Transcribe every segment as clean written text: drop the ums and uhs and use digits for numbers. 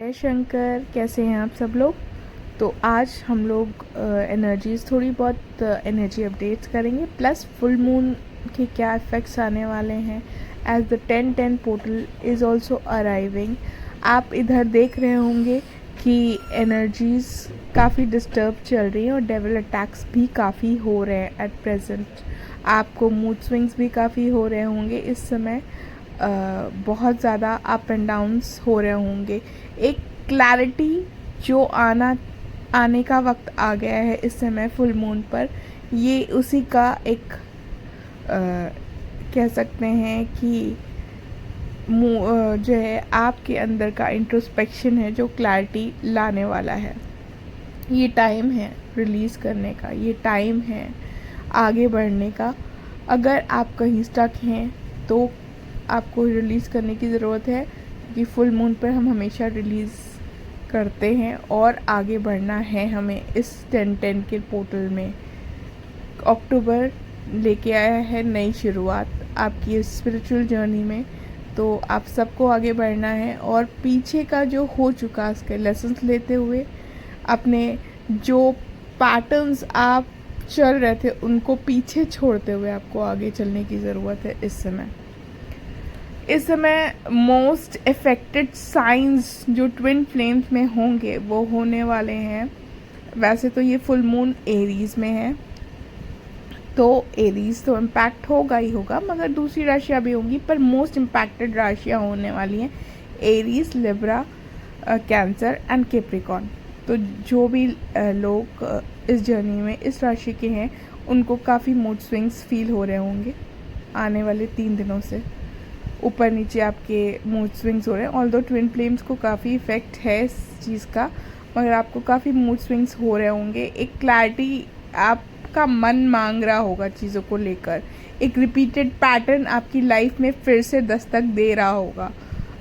जय शंकर, कैसे हैं आप सब लोग। तो आज हम लोग एनर्जीज थोड़ी बहुत एनर्जी अपडेट्स करेंगे, प्लस फुल मून के क्या इफ़ेक्ट्स आने वाले हैं as the 10-10 portal is also arriving. आप इधर देख रहे होंगे कि एनर्जीज काफ़ी डिस्टर्ब चल रही हैं और डेविल अटैक्स भी काफ़ी हो रहे हैं एट प्रेजेंट। आपको मूड स्विंग्स भी काफ़ी हो रहे होंगे इस समय। बहुत ज़्यादा अप एंड डाउन्स हो रहे होंगे। एक क्लैरिटी जो आने का वक्त आ गया है इस समय फुल मून पर, ये उसी का एक कह सकते हैं कि जो है आपके अंदर का इंट्रोस्पेक्शन है जो क्लैरिटी लाने वाला है। ये टाइम है रिलीज़ करने का, ये टाइम है आगे बढ़ने का। अगर आप कहीं स्टक हैं तो आपको रिलीज़ करने की ज़रूरत है, क्योंकि फुल मून पर हम हमेशा रिलीज़ करते हैं और आगे बढ़ना है हमें। इस 10-10 के पोर्टल में अक्टूबर लेके आया है नई शुरुआत आपकी स्पिरिचुअल जर्नी में, तो आप सबको आगे बढ़ना है और पीछे का जो हो चुका उसके लेसन्स लेते हुए अपने जो पैटर्न्स आप चल रहे थे उनको पीछे छोड़ते हुए आपको आगे चलने की ज़रूरत है। इस समय मोस्ट इफ़ेक्टेड साइंस जो ट्विन फ्लेम्स में होंगे वो होने वाले हैं। वैसे तो ये फुल मून एरीज़ में है, तो एरीज़ तो इम्पैक्ट होगा ही होगा, मगर दूसरी राशियाँ भी होंगी, पर मोस्ट इम्पैक्टेड राशियाँ होने वाली हैं Aries, Libra, cancer and Capricorn. तो जो भी लोग इस जर्नी में इस राशि के हैं उनको काफ़ी मूड स्विंग्स फील हो रहे होंगे आने वाले 3 दिनों से। ऊपर नीचे आपके मूड स्विंग्स हो रहे हैं। ऑल्दो ट्विन फ्लेम्स को काफ़ी इफ़ेक्ट है इस चीज़ का, मगर आपको काफ़ी मूड स्विंग्स हो रहे होंगे। एक क्लैरिटी आपका मन मांग रहा होगा चीज़ों को लेकर। एक रिपीटेड पैटर्न आपकी लाइफ में फिर से दस्तक दे रहा होगा।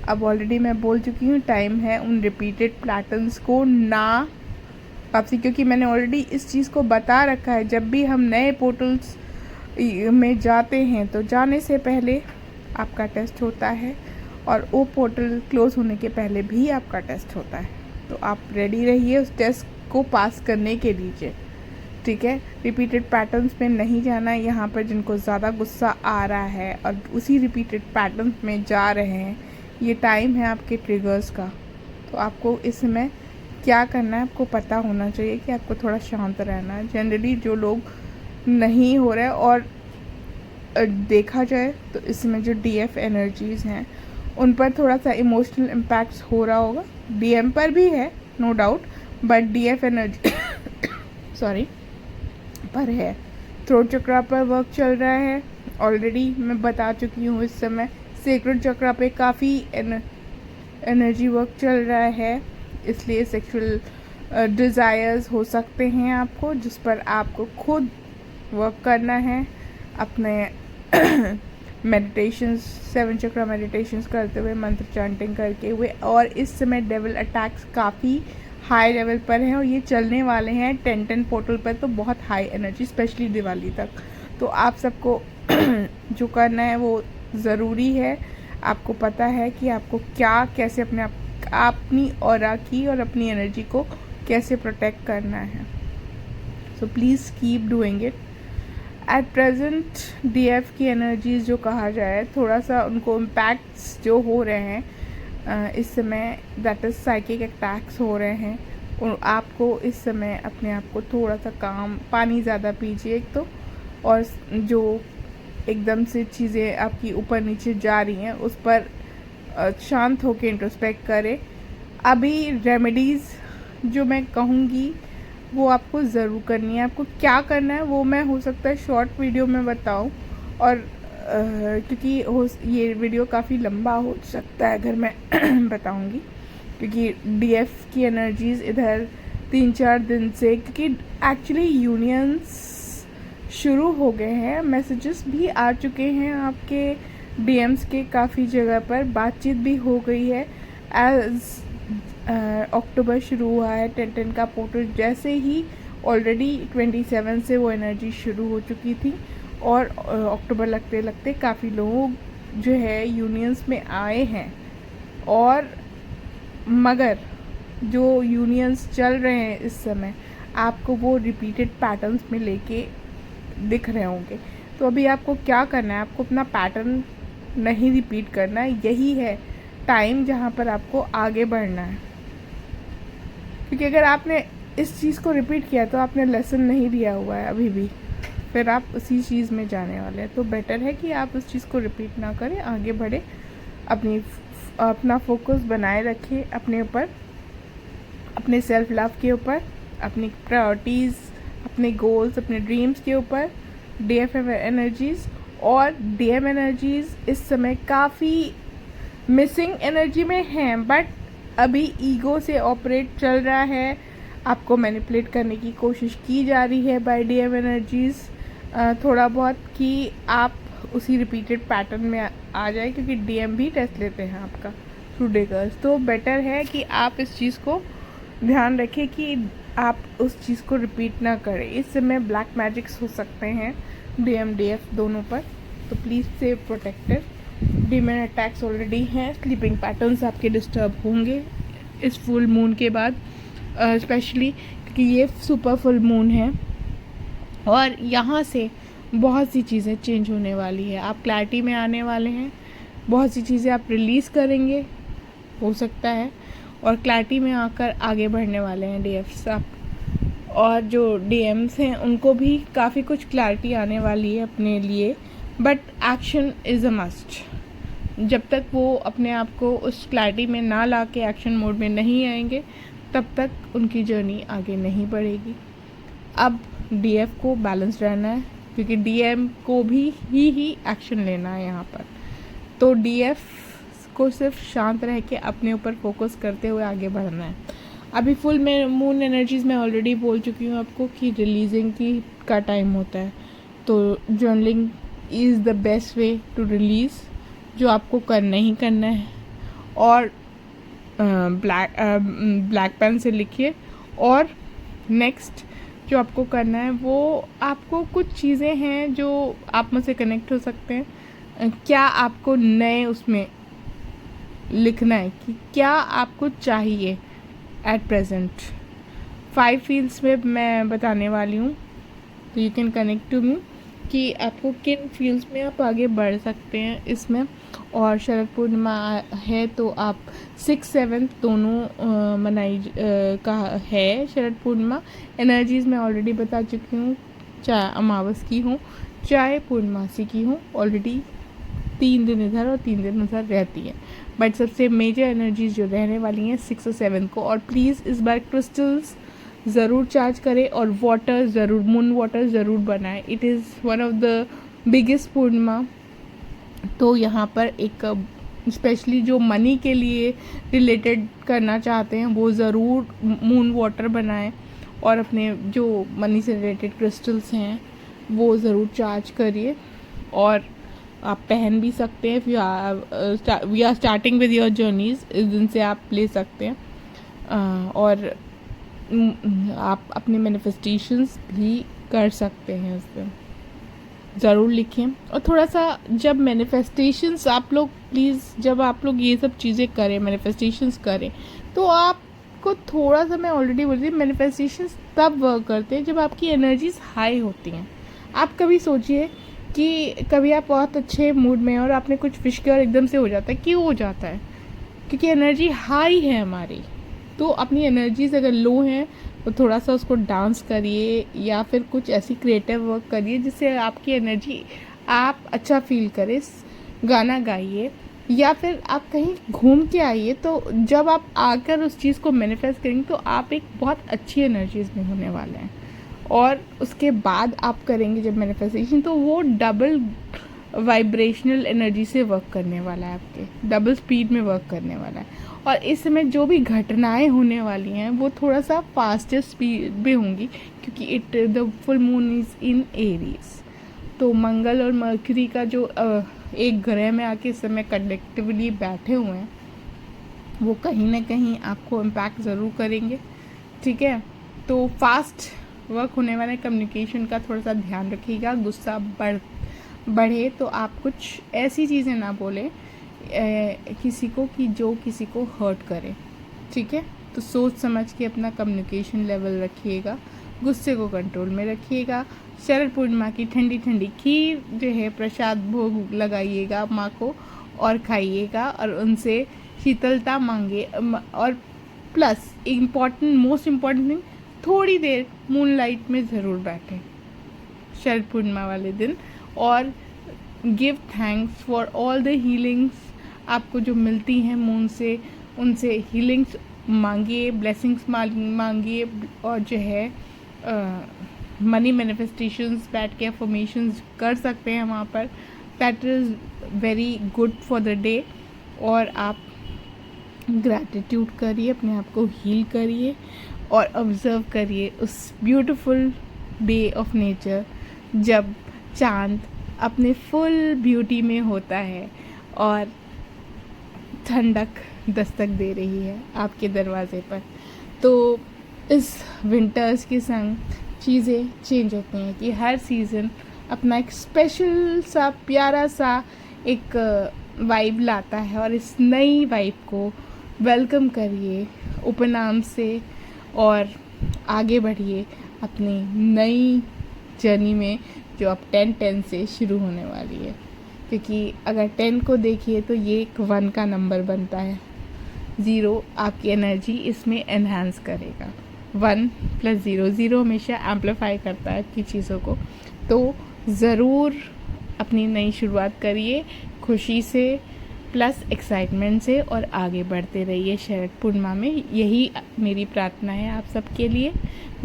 अब ऑलरेडी मैं बोल चुकी हूँ, टाइम है उन रिपीटेड पैटर्न्स को ना वापसी, क्योंकि मैंने ऑलरेडी इस चीज़ को बता रखा है। जब भी हम नए पोर्टल्स में जाते हैं तो जाने से पहले आपका टेस्ट होता है और वो पोर्टल क्लोज होने के पहले भी आपका टेस्ट होता है। तो आप रेडी रहिए उस टेस्ट को पास करने के लिए, ठीक है। रिपीटेड पैटर्न्स में नहीं जाना है। यहाँ पर जिनको ज़्यादा गुस्सा आ रहा है और उसी रिपीटेड पैटर्न्स में जा रहे हैं, ये टाइम है आपके ट्रिगर्स का। तो आपको इस समय क्या करना है आपको पता होना चाहिए कि आपको थोड़ा शांत रहना है। जनरली जो लोग नहीं हो रहे और देखा जाए तो इसमें जो डीएफ एनर्जीज़ हैं उन पर थोड़ा सा इमोशनल इम्पैक्ट्स हो रहा होगा। डीएम पर भी है no doubt, but DF energy sorry पर है। थ्रोट चक्रा पर वर्क चल रहा है, ऑलरेडी मैं बता चुकी हूँ। इस समय सेक्रेड चक्रा पे काफ़ी एनर्जी वर्क चल रहा है, इसलिए सेक्सुअल डिज़ायर्स हो सकते हैं आपको, जिस पर आपको खुद वर्क करना है। अपने मेडिटेशंस, 7 चक्रा मेडिटेशंस करते हुए, मंत्र चैंटिंग करके हुए। और इस समय डेविल अटैक्स काफ़ी हाई लेवल पर हैं और ये चलने वाले हैं 10-10 पोर्टल पर, तो बहुत हाई एनर्जी, स्पेशली दिवाली तक। तो आप सबको जो करना है वो ज़रूरी है। आपको पता है कि आपको क्या कैसे अपनी ऑरा की और अपनी एनर्जी को कैसे प्रोटेक्ट करना है। So please keep doing it. At present DF की एनर्जीज़ जो कहा जाए, थोड़ा सा उनको इम्पैक्ट्स जो हो रहे हैं इस समय, दैट इज़ साइकिक अटैक्स हो रहे हैं। और आपको इस समय अपने आप को थोड़ा सा काम, पानी ज़्यादा पीजिए एक तो, और जो एकदम से चीज़ें आपकी ऊपर नीचे जा रही हैं उस पर शांत होकर इंट्रोस्पेक्ट करें। अभी रेमेडीज़ जो मैं कहूँगी वो आपको ज़रूर करनी है। आपको क्या करना है वो मैं हो सकता है शॉर्ट वीडियो में बताऊं, और क्योंकि ये वीडियो काफ़ी लंबा हो सकता है अगर मैं बताऊंगी, क्योंकि डीएफ की एनर्जीज़ इधर 3-4 दिन से, क्योंकि एक्चुअली यूनियंस शुरू हो गए हैं, मैसेजेस भी आ चुके हैं आपके डीएम्स के, काफ़ी जगह पर बातचीत भी हो गई है। एज अक्टूबर शुरू हुआ है 10-10 का पोर्टल, जैसे ही ऑलरेडी 27 से वो एनर्जी शुरू हो चुकी थी और अक्टूबर लगते लगते काफ़ी लोग जो है यूनियंस में आए हैं और मगर जो यूनियंस चल रहे हैं इस समय आपको वो रिपीटेड पैटर्न्स में लेके दिख रहे होंगे। तो अभी आपको क्या करना है, आपको अपना पैटर्न नहीं रिपीट करना है। यही है टाइम जहाँ पर आपको आगे बढ़ना है, क्योंकि अगर आपने इस चीज़ को रिपीट किया तो आपने लेसन नहीं दिया हुआ है अभी भी, फिर आप उसी चीज़ में जाने वाले हैं। तो बेटर है कि आप उस चीज़ को रिपीट ना करें, आगे बढ़े, अपना फोकस बनाए रखें अपने ऊपर, अपने सेल्फ लव के ऊपर, अपनी प्रायोरिटीज़, अपने गोल्स, अपने ड्रीम्स के ऊपर। डीएफएम एनर्जीज़ और डीएम एनर्जीज़ इस समय काफ़ी मिसिंग एनर्जी में हैं, बट अभी ईगो से ऑपरेट चल रहा है, आपको मैनिपुलेट करने की कोशिश की जा रही है बाय डीएम एनर्जीज़ थोड़ा बहुत, कि आप उसी रिपीटेड पैटर्न में आ जाए, क्योंकि डीएम भी टेस्ट लेते हैं आपका थ्रू डेगर्स। तो बेटर है कि आप इस चीज़ को ध्यान रखें कि आप उस चीज़ को रिपीट ना करें। इस समय ब्लैक मैजिक्स हो सकते हैं डीएम डीएफ दोनों पर, तो please stay protected. Demon attacks already हैं, स्लीपिंग पैटर्न्स आपके डिस्टर्ब होंगे इस फुल मून के बाद, स्पेशली क्योंकि ये सुपर फुल मून है और यहाँ से बहुत सी चीज़ें चेंज होने वाली है। आप क्लैरिटी में आने वाले हैं, बहुत सी चीज़ें आप रिलीज़ करेंगे हो सकता है, और क्लैरिटी में आकर आगे बढ़ने वाले हैं डीएफ्स आप। और जो डीएम्स हैं उनको भी काफ़ी कुछ क्लैरिटी आने वाली है अपने लिए, but action is a must. जब तक वो अपने आप को उस क्लैरिटी में ना ला के एक्शन मोड में नहीं आएंगे, तब तक उनकी जर्नी आगे नहीं बढ़ेगी। अब डीएफ को बैलेंस रहना है, क्योंकि डीएम को भी ही एक्शन लेना है यहाँ पर। तो डीएफ को सिर्फ शांत रह के अपने ऊपर फोकस करते हुए आगे बढ़ना है। अभी फुल में मून एनर्जीज़ मैं ऑलरेडी बोल चुकी हूँ आपको कि रिलीजिंग का टाइम होता है, तो journaling is the best way to release, जो आपको करना ही करना है। और ब्लैक पेन से लिखिए। और नेक्स्ट जो आपको करना है वो आपको कुछ चीज़ें हैं जो आप मुझसे कनेक्ट हो सकते हैं। क्या आपको नए उसमें लिखना है कि क्या आपको चाहिए एट प्रेजेंट। 5 फील्ड्स में मैं बताने वाली हूँ, तो you can connect to me कि आपको किन फील्ड्स में आप आगे बढ़ सकते हैं इसमें। और शरद पूर्णिमा है तो आप 6-7 दोनों का है शरद पूर्णिमा। एनर्जीज़ मैं ऑलरेडी बता चुकी हूँ, चाहे अमावस की हूँ चाहे पूर्णमासी की हूँ, ऑलरेडी 3 दिन इधर और 3 दिन उधर रहती है, बट सबसे मेजर एनर्जीज जो रहने वाली हैं 6 और 7 को। और प्लीज़ इस बार क्रिस्टल्स ज़रूर चार्ज करें और वाटर ज़रूर, मून वाटर ज़रूर बनाएं। It is one of the biggest Purnima. तो यहाँ पर एक स्पेशली जो मनी के लिए रिलेटेड करना चाहते हैं वो ज़रूर मून वाटर बनाएं, और अपने जो मनी से रिलेटेड क्रिस्टल्स हैं वो ज़रूर चार्ज करिए। और आप पहन भी सकते हैं, we are starting with your journeys, इस दिन से आप ले सकते हैं। और आप अपने मैनिफेस्टेशंस भी कर सकते हैं उस दिन, ज़रूर लिखें। और थोड़ा सा जब मैनिफेस्टेशंस आप लोग प्लीज़, जब आप लोग ये सब चीज़ें करें, मैनिफेस्टेशंस करें, तो आपको थोड़ा सा, मैं ऑलरेडी बोल रही हूँ, मैनिफेस्टेशंस तब वर्क करते हैं जब आपकी एनर्जीज हाई होती हैं। आप कभी सोचिए कि कभी आप बहुत अच्छे मूड में हैं और आपने कुछ विश किया और एकदम से हो जाता है। क्यों हो जाता है? क्योंकि एनर्जी हाई है हमारी। तो अपनी एनर्जीज अगर लो हैं तो थोड़ा सा उसको डांस करिए या फिर कुछ ऐसी क्रिएटिव वर्क करिए जिससे आपकी एनर्जी, आप अच्छा फील करें। गाना गाइए या फिर आप कहीं घूम के आइए, तो जब आप आकर उस चीज़ को मैनिफेस्ट करेंगे तो आप एक बहुत अच्छी एनर्जीज में होने वाले हैं। और उसके बाद आप करेंगे जब मैनिफेस्टेशन, तो वो डबल वाइब्रेशनल एनर्जी से वर्क करने वाला है, आपके डबल स्पीड में वर्क करने वाला है। और इस समय जो भी घटनाएं होने वाली हैं वो थोड़ा सा फास्टर स्पीड में होंगी, क्योंकि the full moon is in Aries. तो मंगल और मर्क्यूरी का जो एक ग्रह में आके इस समय कलेक्टिवली बैठे हुए हैं, वो कहीं ना कहीं आपको इम्पैक्ट ज़रूर करेंगे। ठीक है, तो फास्ट वर्क होने वाले कम्युनिकेशन का थोड़ा सा ध्यान रखिएगा। गुस्सा बढ़े तो आप कुछ ऐसी चीज़ें ना बोलें किसी को कि जो किसी को हर्ट करे। ठीक है। तो सोच समझ के अपना कम्युनिकेशन लेवल रखिएगा, गुस्से को कंट्रोल में रखिएगा। शरद पूर्णिमा की ठंडी ठंडी खीर जो है प्रसाद भोग लगाइएगा माँ को और खाइएगा और उनसे शीतलता मांगे। और प्लस मोस्ट इम्पॉर्टेंट थिंग, थोड़ी देर मूनलाइट में ज़रूर बैठें शरद पूर्णिमा वाले दिन और give thanks for all the healings आपको जो मिलती हैं मून से, उनसे हीलिंग्स मांगिए, ब्लेसिंग्स मांगिए और जो है मनी मैनिफेस्टेशंस बैठ के अफर्मेशंस कर सकते हैं वहाँ पर। That is very good for the day. और आप ग्रैटिट्यूड करिए, अपने आप को हील करिए और ऑब्ज़र्व करिए उस ब्यूटीफुल डे ऑफ नेचर जब चाँद अपने फुल ब्यूटी में होता है और ठंडक दस्तक दे रही है आपके दरवाज़े पर। तो इस विंटर्स के संग चीज़ें चेंज होती हैं कि हर सीज़न अपना एक स्पेशल सा प्यारा सा एक वाइब लाता है और इस नई वाइब को वेलकम करिए ओपन आर्म से और आगे बढ़िए अपनी नई जर्नी में जो अब 10-10 से शुरू होने वाली है। क्योंकि अगर 10 को देखिए तो ये एक 1 का नंबर बनता है, 0 आपकी एनर्जी इसमें एनहांस करेगा। 1 + 0, 0 हमेशा एम्पलीफाई करता है आपकी चीज़ों को। तो ज़रूर अपनी नई शुरुआत करिए खुशी से प्लस एक्साइटमेंट से और आगे बढ़ते रहिए शरद पूर्णिमा में। यही मेरी प्रार्थना है आप सबके लिए।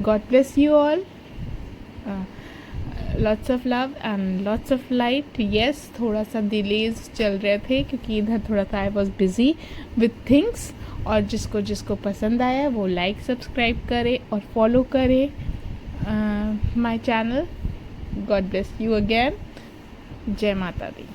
God bless you all. Lots of love and lots of light. Yes, थोड़ा सा डिलेज चल रहे थे क्योंकि इधर थोड़ा सा I was busy with things. और जिसको पसंद आया वो लाइक सब्सक्राइब करे और फॉलो करे my channel. God bless you again. जय माता दी।